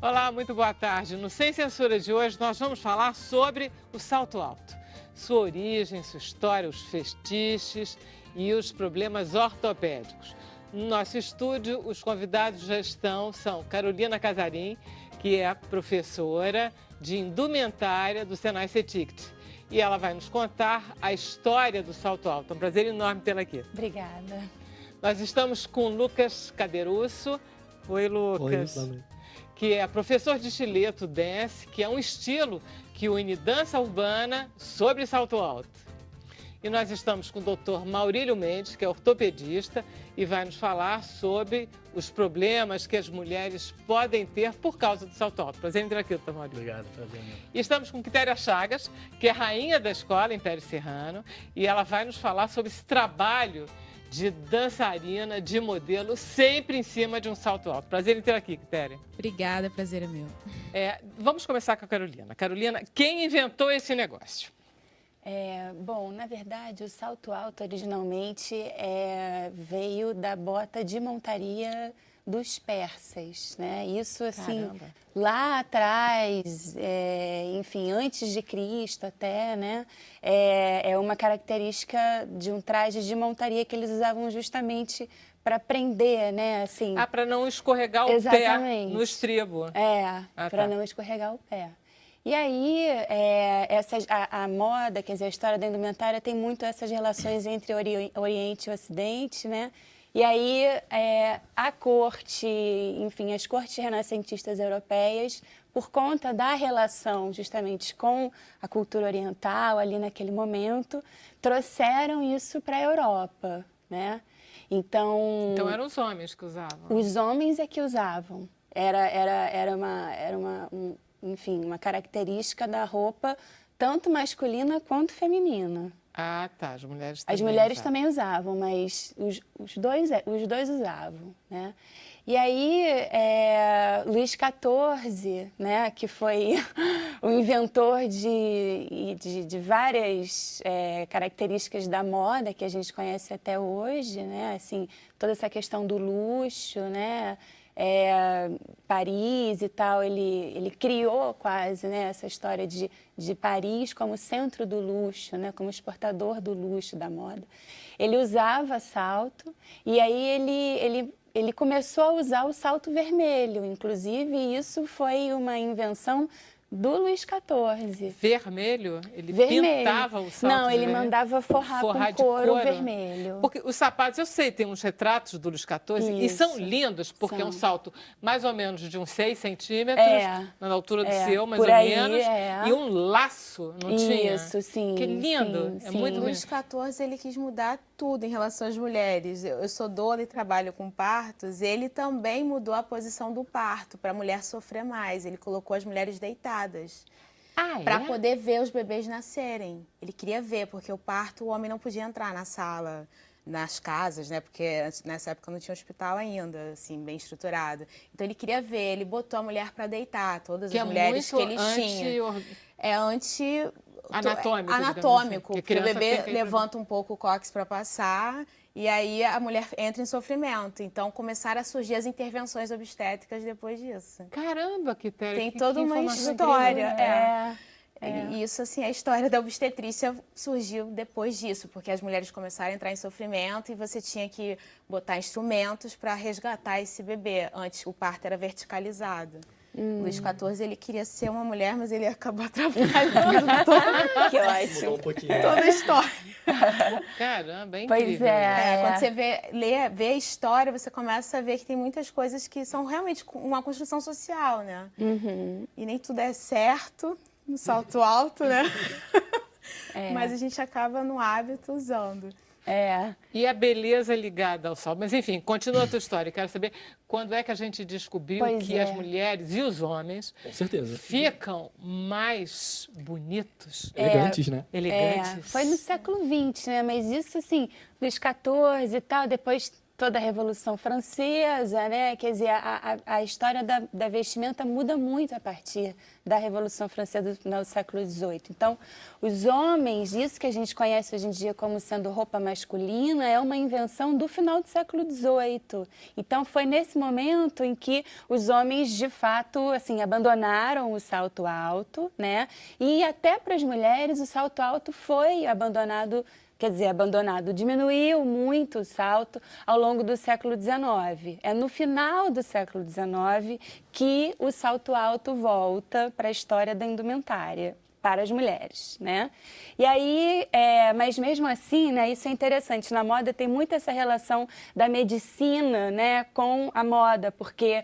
Olá, muito boa tarde. No Sem Censura de hoje nós vamos falar sobre o salto alto. Sua origem, sua história, os fetiches e os problemas ortopédicos. No nosso estúdio, os convidados são Carolina Casarim, que é professora de indumentária do Senai CETICT. E ela vai nos contar a história do salto alto. É um prazer enorme tê-la aqui. Obrigada. Nós estamos com o Lucas Caderusso. Oi, Lucas. Oi, que é professor de estileto dance, que é um estilo que une dança urbana sobre salto alto. E nós estamos com o Dr. Maurílio Mendes, que é ortopedista, e vai nos falar sobre os problemas que as mulheres podem ter por causa do salto alto. Prazer em ter aqui, Dr. Maurílio. Obrigado, prazer. E estamos com Quitéria Chagas, que é rainha da escola Império Serrano, e ela vai nos falar sobre esse trabalho de dançarina, de modelo, sempre em cima de um salto alto. Prazer em ter aqui, Quitéria. Obrigada, prazer é meu. Vamos começar com a Carolina. Carolina, quem inventou esse negócio? Bom, na verdade, o salto alto originalmente veio da bota de montaria dos persas, né? Isso, assim, Caramba. lá atrás, enfim, antes de Cristo até, né? É uma característica de um traje de montaria que eles usavam justamente para prender, né? Assim, para não escorregar o exatamente. pé no estribo. Para não escorregar o pé. E aí, a moda, quer dizer, a história da indumentária tem muito essas relações entre Oriente e Ocidente, né? E aí, a corte, enfim, as cortes renascentistas europeias, por conta da relação justamente com a cultura oriental ali naquele momento, trouxeram isso para a Europa, né? Então eram os homens que usavam. Os homens é que usavam. Era enfim, uma característica da roupa tanto masculina quanto feminina. Ah, tá. As mulheres também usavam, mas os dois usavam, né? E aí, Luís XIV, né, que foi o inventor de várias características da moda que a gente conhece até hoje, né? Assim, toda essa questão do luxo, né? Paris e tal, ele criou quase, né, essa história de Paris como centro do luxo, né, como exportador do luxo da moda. Ele usava salto e aí ele começou a usar o salto vermelho, inclusive isso foi uma invenção do Luís XIV. Vermelho? Ele vermelho. Pintava o salto Não, ele vermelho? mandava forrar com couro vermelho. Porque os sapatos, eu sei, tem uns retratos do Luís XIV e são lindos, porque é um salto mais ou menos de uns 6 centímetros, na altura do seu, mais ou menos, e um laço, não tinha? Isso, sim. Que lindo, sim, é muito lindo. Luís XIV, ele quis mudar tudo em relação às mulheres. Eu sou doula e trabalho com partos. Ele também mudou a posição do parto para a mulher sofrer mais. Ele colocou as mulheres deitadas para poder ver os bebês nascerem. Ele queria ver, porque o parto, o homem não podia entrar na sala, nas casas, né? Porque nessa época não tinha hospital ainda, assim, bem estruturado. Então ele queria ver, ele botou a mulher para deitar, todas as mulheres que ele tinha. Anatômico, porque o bebê levanta um pouco o cóccix para passar e aí a mulher entra em sofrimento. Então começaram a surgir as intervenções obstétricas depois disso. Caramba, tem toda uma história. E isso, assim, a história da obstetrícia surgiu depois disso, porque as mulheres começaram a entrar em sofrimento e você tinha que botar instrumentos para resgatar esse bebê. Antes o parto era verticalizado. Luís XIV, ele queria ser uma mulher, mas ele acabou atrapalhando que ótimo. Toda a história. Caramba, é incrível. Pois é. Quando você vê a história, você começa a ver que tem muitas coisas que são realmente uma construção social, né? Uhum. E nem tudo é certo no salto alto, né? Mas a gente acaba no hábito usando. E a beleza ligada ao salto. Mas, enfim, continua a tua história. Quero saber quando é que a gente descobriu que as mulheres e os homens com certeza ficam mais bonitos. Elegantes, né? Elegantes. Foi no século XX, né? Mas isso, assim, Luís XIV e tal, depois toda a Revolução Francesa, né? Quer dizer, a história da vestimenta muda muito a partir da Revolução Francesa do final do século XVIII. Então, os homens, isso que a gente conhece hoje em dia como sendo roupa masculina, é uma invenção do final do século XVIII. Então, foi nesse momento em que os homens, de fato, assim, abandonaram o salto alto, né? E até para as mulheres, o salto alto foi abandonado. Quer dizer, diminuiu muito o salto ao longo do século XIX. É no final do século XIX que o salto alto volta para a história da indumentária para as mulheres, né? E aí, mas mesmo assim, né, isso é interessante, na moda tem muito essa relação da medicina, né, com a moda, porque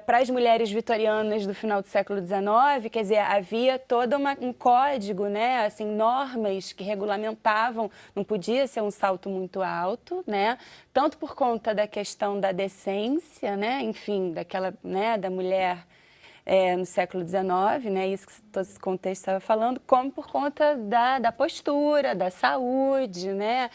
para as mulheres vitorianas do final do século XIX, quer dizer, havia todo um código, né, assim, normas que regulamentavam, não podia ser um salto muito alto, né, tanto por conta da questão da decência, né, enfim, daquela, né, da mulher no século XIX, né, isso que todo esse contexto estava falando, como por conta da postura, da saúde, né,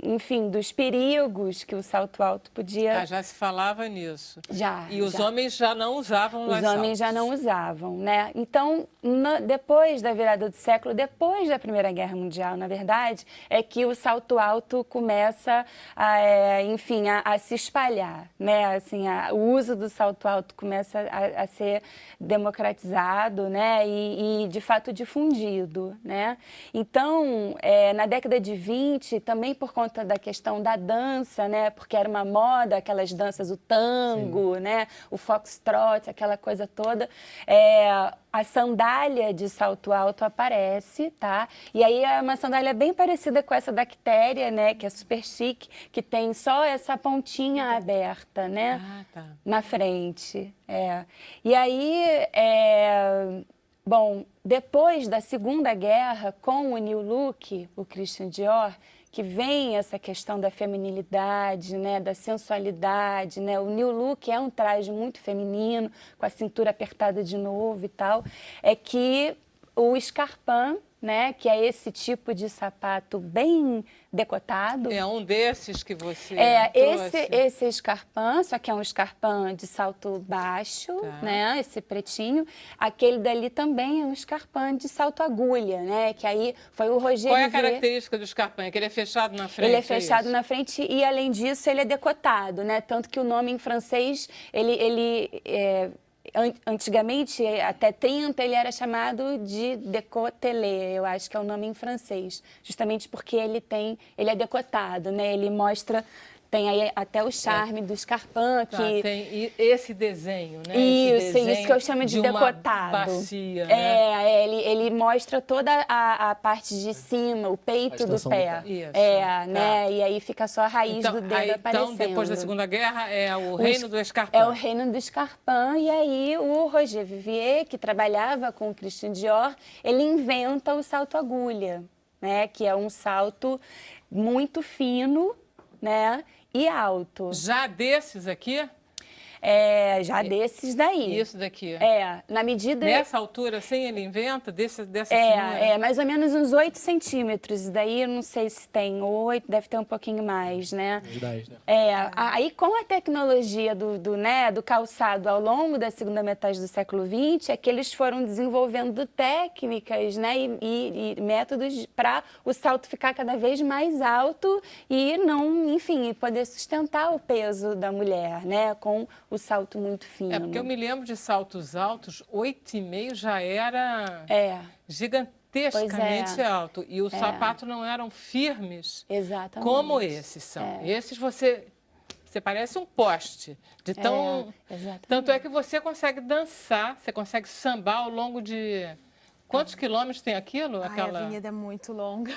enfim, dos perigos que o salto alto podia... Já se falava nisso. Já. E os homens já não usavam mais saltos. Os homens já não usavam, né? Então, depois da virada do século, depois da Primeira Guerra Mundial, na verdade, é que o salto alto começa enfim, a se espalhar, né? Assim, o uso do salto alto começa a ser democratizado, né? E, de fato, difundido, né? Então, na década de 20, também por conta da questão da dança, né? Porque era uma moda, aquelas danças, o tango, sim, né? O foxtrot, aquela coisa toda. A sandália de salto alto aparece, tá? E aí é uma sandália bem parecida com essa da Quitéria, né? Que é super chique, que tem só essa pontinha aberta, né? Ah, tá. Na frente. E aí, bom, depois da Segunda Guerra, com o New Look, o Christian Dior, que vem essa questão da feminilidade, né, da sensualidade, né? O New Look é um traje muito feminino, com a cintura apertada de novo e tal, é que o escarpin, né, que é esse tipo de sapato bem decotado. É um desses que você trouxe. Esse escarpin, só que é um escarpin de salto baixo, tá, né, esse pretinho. Aquele dali também é um escarpin de salto agulha, né, que aí foi o Roger Qual é a Vivier. característica do escarpin? É que ele é fechado na frente? Ele é fechado na frente e, além disso, ele é decotado, né, tanto que o nome em francês, antigamente, até 30, ele era chamado de décolleté, eu acho que é o nome em francês, justamente porque ele é decotado, né? Ele mostra, tem aí até o charme do escarpin, que... Tem esse desenho, né? Isso que eu chamo de decotado. Uma bacia, né? Ele mostra toda a parte de cima, o peito do pé. Isso, né? E aí fica só a raiz do dedo aparecendo. Então, depois da Segunda Guerra, é o reino do escarpin. É o reino do escarpin, e aí o Roger Vivier, que trabalhava com o Christian Dior, ele inventa o salto agulha, né? Que é um salto muito fino, né? E alto. Já desses aqui? Já desses daí. Isso daqui. Na medida... Nessa altura, assim, ele inventa dessa mais ou menos uns 8 centímetros. Daí, eu não sei se tem 8, deve ter um pouquinho mais, né? Uns 10, né? Aí, com a tecnologia do calçado ao longo da segunda metade do século XX, é que eles foram desenvolvendo técnicas, né? E métodos para o salto ficar cada vez mais alto e não, enfim, poder sustentar o peso da mulher, né? Com o salto muito fino. Porque eu me lembro de saltos altos, 8,5 já era gigantescamente alto. E os sapatos não eram firmes. Exatamente. Como esses são. Esses você parece um poste. De tão... Tanto é que você consegue dançar, você consegue sambar ao longo de... Quantos quilômetros tem aquilo? A avenida é muito longa.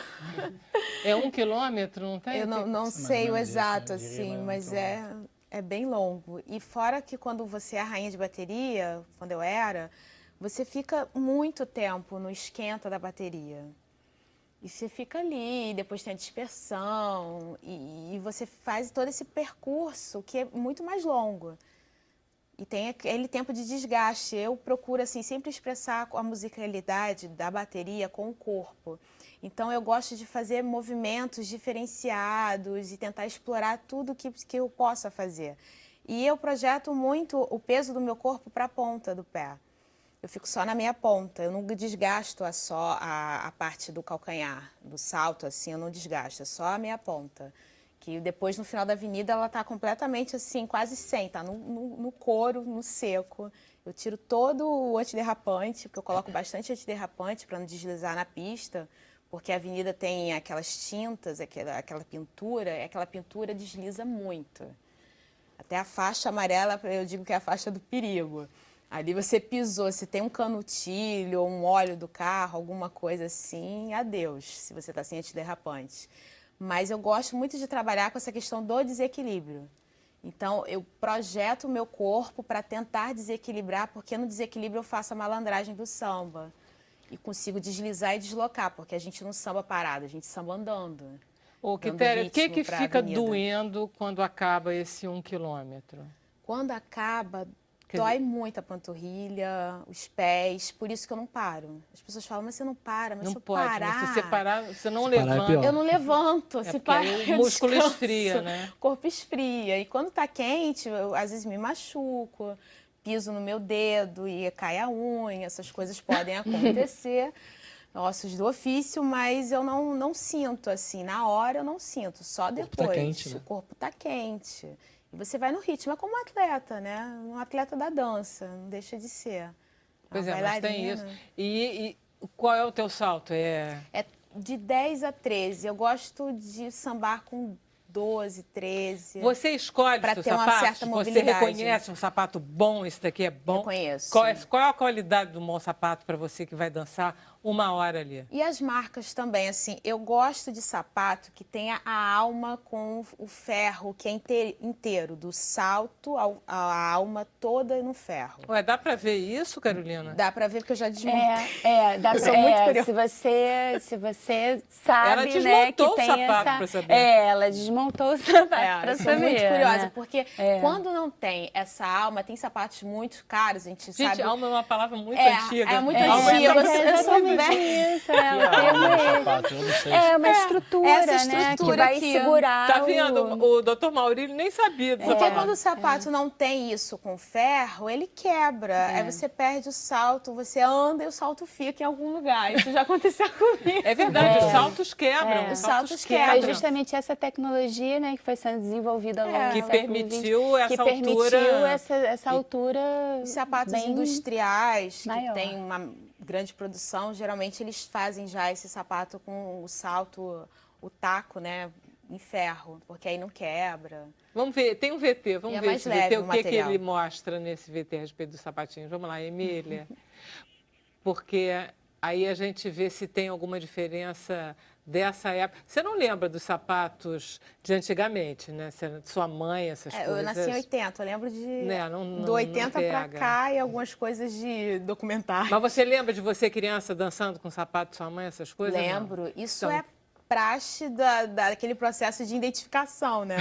É 1 quilômetro, não tem? Eu não sei o exato, assim, mas é bem longo. E fora que quando você é a rainha de bateria, quando eu era, você fica muito tempo no esquenta da bateria. E você fica ali, depois tem a dispersão, e você faz todo esse percurso que é muito mais longo. E tem aquele tempo de desgaste. Eu procuro, assim, sempre expressar a musicalidade da bateria com o corpo. Então, eu gosto de fazer movimentos diferenciados e tentar explorar tudo que eu possa fazer. E eu projeto muito o peso do meu corpo para a ponta do pé. Eu fico só na minha ponta, eu não desgasto só a parte do calcanhar, do salto, assim, eu não desgasto, é só a minha ponta. Que depois, no final da avenida, ela tá completamente assim, quase sem, tá no couro, no seco. Eu tiro todo o antiderrapante, porque eu coloco bastante antiderrapante para não deslizar na pista, porque a avenida tem aquelas tintas, aquela pintura desliza muito. Até a faixa amarela, eu digo que é a faixa do perigo. Ali você pisou, se tem um canutilho ou um óleo do carro, alguma coisa assim, adeus, se você está sem antiderrapante. Mas eu gosto muito de trabalhar com essa questão do desequilíbrio. Então, eu projeto o meu corpo para tentar desequilibrar, porque no desequilíbrio eu faço a malandragem do samba. E consigo deslizar e deslocar, porque a gente não samba parado, a gente samba andando. Ô, Quitéria, o que fica doendo quando acaba esse 1 quilômetro? Quando acaba, dói muito a panturrilha, os pés, por isso que eu não paro. As pessoas falam, mas você não para, mas não se eu pode, parar... Mas se você parar, você não parar é levanta. pior. Eu não levanto, se parar o músculo esfria, né? O corpo esfria. E quando tá quente, eu às vezes me machuco, piso no meu dedo e cai a unha, essas coisas podem acontecer. Ossos do ofício, mas eu não sinto assim, na hora eu não sinto, só depois. Tá quente, né? O corpo tá quente. E você vai no ritmo, é como um atleta, né? Um atleta da dança, não deixa de ser. Pois é, mas tem isso. E qual é o teu salto? É de 10 a 13. Eu gosto de sambar com 12, 13. Você escolhe para os ter sapatos? uma certa mobilidade. Você reconhece um sapato bom, esse daqui é bom? Eu conheço. Qual é a qualidade do bom sapato para você que vai dançar 1 hora ali? E as marcas também, assim, eu gosto de sapato que tenha a alma com o ferro, que é inteiro, do salto a alma toda no ferro. Ué, dá para ver isso, Carolina? Dá pra ver porque eu já desmontei. Dá Eu pra, sou muito curiosa. se você sabe, Ela né, desmontou que o tem sapato essa... pra saber. Ela desmontou o sapato pra Eu sou saber, muito curiosa, né? porque quando não tem essa alma, tem sapatos muito caros, a gente Gente, sabe... alma é uma palavra muito antiga. É muito Alma é antiga, essa- você souber. isso, Sapato, eu não sei. é uma estrutura, essa né, que estrutura vai aqui, segurar Tá vendo? O doutor Maurílio nem sabia do Porque sapato. quando o sapato não tem isso com ferro, ele quebra. Aí você perde o salto, você anda e o salto fica em algum lugar. Isso já aconteceu comigo. É verdade, os saltos quebram. É. Os Os saltos quebram. Foi justamente essa tecnologia, né, que foi sendo desenvolvida ao longo do Que século permitiu XX, essa que altura. permitiu essa altura Os sapatos bem industriais, que maior. tem uma grande produção, geralmente eles fazem já esse sapato com o salto, o taco, né, em ferro, porque aí não quebra. Vamos ver, tem um VT, vamos E é ver mais esse leve VT, o o que material. ele mostra nesse VT a respeito dos sapatinhos. Vamos lá, Emília. Porque aí a gente vê se tem alguma diferença dessa época. Você não lembra dos sapatos de antigamente, né? Sua mãe, essas coisas? Eu nasci em 80, eu lembro de Né, não do 80 pra pega. cá e algumas coisas de documentário. Mas você lembra de você criança dançando com o sapato de sua mãe, essas coisas? Não? Lembro. Isso Então- é praxe daquele processo de identificação, né?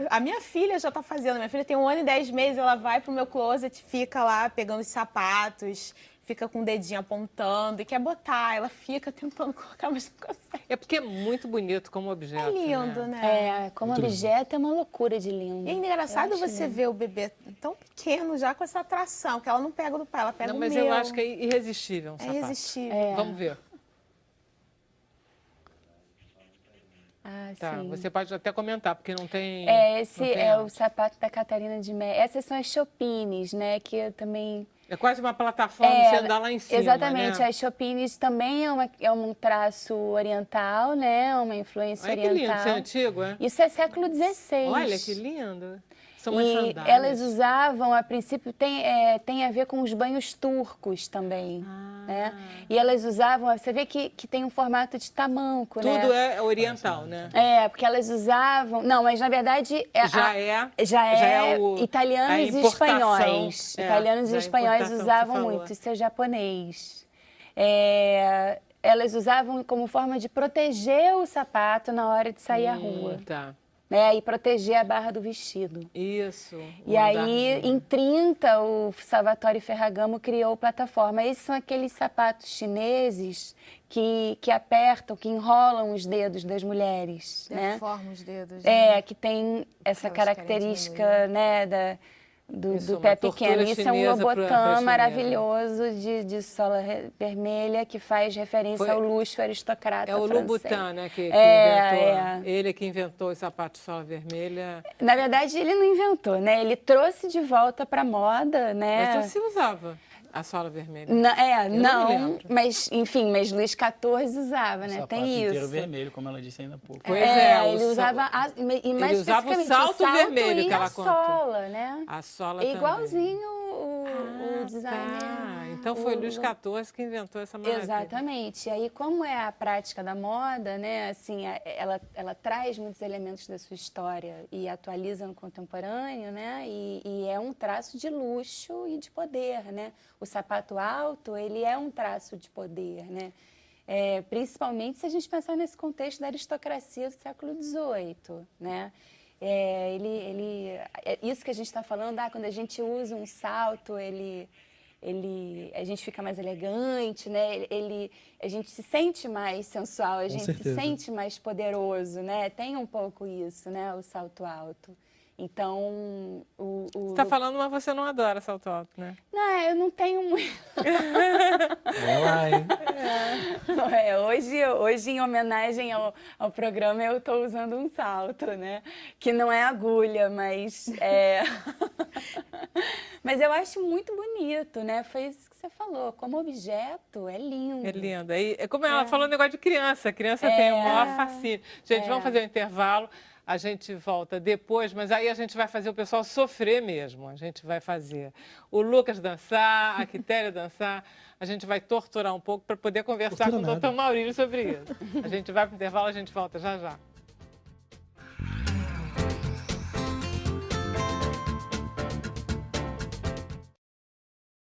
A minha filha já tá fazendo. Minha filha tem 1 ano e 10 meses, ela vai pro meu closet, fica lá pegando os sapatos, fica com o dedinho apontando e quer botar. Ela fica tentando colocar, mas não consegue. É porque é muito bonito como objeto. É lindo, né? como objeto é uma loucura de lindo. E é engraçado Eu acho você lindo. ver o bebê tão pequeno já com essa atração, que ela não pega do pai, ela pega Não, o mas meu. eu acho que é irresistível um É sapato. irresistível. Vamos ver. Ah, Tá, sim. você pode até comentar, porque não tem... Esse não tem é arte. o sapato da Catarina de Mé. Essas são as Chopines, né? Que eu também... É quase uma plataforma, você andar lá em cima, Exatamente. né? As Chopines também é um traço oriental, né? Uma influência Olha que lindo, oriental. isso é antigo, é? Isso é século XVI. Olha que lindo. São umas E sandálias. elas usavam, a princípio, tem a ver com os banhos turcos também. Né? E elas usavam, você vê que tem um formato de tamanco, né? Tudo é oriental, né? Porque elas usavam... Não, mas na verdade... Já é italianos a e importação. espanhóis. Italianos já e a espanhóis importação que usavam você muito, falou. isso é japonês. Elas usavam como forma de proteger o sapato na hora de sair à rua. Tá. Né? E proteger a barra do vestido. Isso. E aí, em 30, o Salvatore Ferragamo criou plataforma. Esses são aqueles sapatos chineses que apertam, que enrolam os dedos das mulheres, né? Deforma os dedos. Que tem essa Elas querem característica, né, Isso, do pé uma tortura pequeno. Isso é um chinesa pra lobotã chinesa. maravilhoso de sola vermelha que faz referência ao luxo aristocrata É o francês. Louboutin, né, que É, inventou. Ele que inventou o sapato de sola vermelha. Na verdade, ele não inventou, né? Ele trouxe de volta para moda, né? Mas já se usava a sola vermelha. Não, não me lembro. mas enfim, mas Luís XIV usava, né? Sapato Tem inteiro isso. vermelho, como ela disse ainda há pouco. Pois é, Ele usava, e mais ele usava o especificamente, salto vermelho e que ela a conta. sola, né? A sola É também. igualzinho o design. Tá. Então foi Luís XIV que inventou essa maravilha. Exatamente. E aí, como é a prática da moda, né? Assim, ela traz muitos elementos da sua história e atualiza no contemporâneo, né? E é um traço de luxo e de poder, né? O sapato alto, ele é um traço de poder, né? Principalmente se a gente pensar nesse contexto da aristocracia do século XVIII, né? Isso que a gente está falando, quando a gente usa um salto, a gente fica mais elegante, né? A gente se sente mais sensual, a gente se sente mais poderoso, né? Tem um pouco isso, né? O salto alto. Então, Você está falando, mas você não adora salto alto, né? Não, eu não tenho muito. Olha lá, hein? Hoje, em homenagem ao programa, eu estou usando um salto, né? Que não é agulha, mas mas eu acho muito bonito, né? Foi isso que você falou. Como objeto, é lindo. É lindo. É como ela falou, um negócio de criança. A criança tem o maior fascínio. Gente, vamos fazer um intervalo. A gente volta depois, mas aí a gente vai fazer o pessoal sofrer mesmo. A gente vai fazer o Lucas dançar, a Quitéria dançar. A gente vai torturar um pouco para poder conversar com o Dr. Maurílio sobre isso. A gente vai para o intervalo, a gente volta já já.